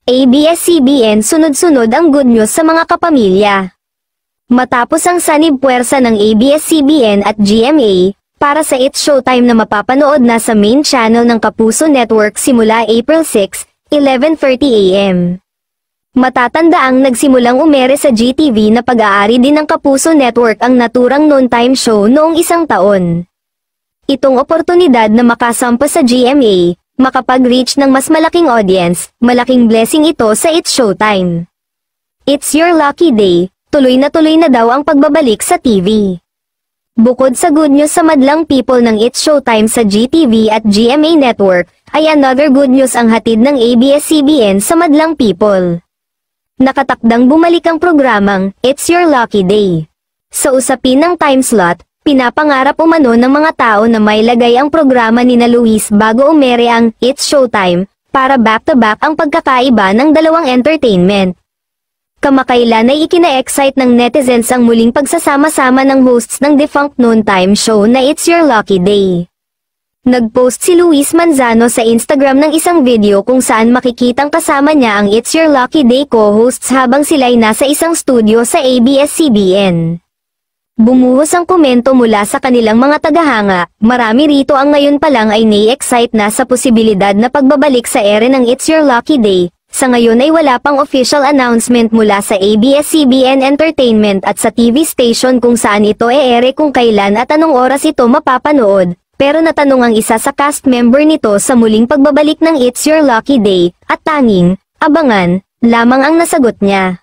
ABS-CBN sunod-sunod ang good news sa mga kapamilya. Matapos ang sanib puwersa ng ABS-CBN at GMA, para sa It's Showtime na mapapanood na sa main channel ng Kapuso Network simula April 6, 11:30 AM. Matatandaang nagsimulang umere sa GTV na pag-aari din ng Kapuso Network ang naturang noontime show noong isang taon. Itong oportunidad na makasampa sa GMA, makapag-reach ng mas malaking audience, malaking blessing ito sa It's Showtime. It's your lucky day, tuloy na daw ang pagbabalik sa TV. Bukod sa good news sa madlang people ng It's Showtime sa GTV at GMA Network, ay another good news ang hatid ng ABS-CBN sa madlang people. Nakatakdang bumalik ang programang It's Your Lucky Day. Sa usapin ng time slot, pinapangarap umano ng mga tao na mailagay ang programa nina Luis bago umere ang It's Showtime, para back-to-back ang pagkakaiba ng dalawang entertainment. Kamakailan ay ikina-excite ng netizens ang muling pagsasama-sama ng hosts ng defunct noontime show na It's Your Lucky Day. Nag-post si Luis Manzano sa Instagram ng isang video kung saan makikitang kasama niya ang It's Your Lucky Day co-hosts habang sila'y nasa isang studio sa ABS-CBN. Bumuhos ang komento mula sa kanilang mga tagahanga, marami rito ang ngayon pa lang ay na-excite na sa posibilidad na pagbabalik sa ere ng It's Your Lucky Day. Sa ngayon ay wala pang official announcement mula sa ABS-CBN Entertainment at sa TV station kung saan ito e-ere kung kailan at anong oras ito mapapanood, pero natanong ang isa sa cast member nito sa muling pagbabalik ng It's Your Lucky Day, at tanging, abangan, lamang ang nasagot niya.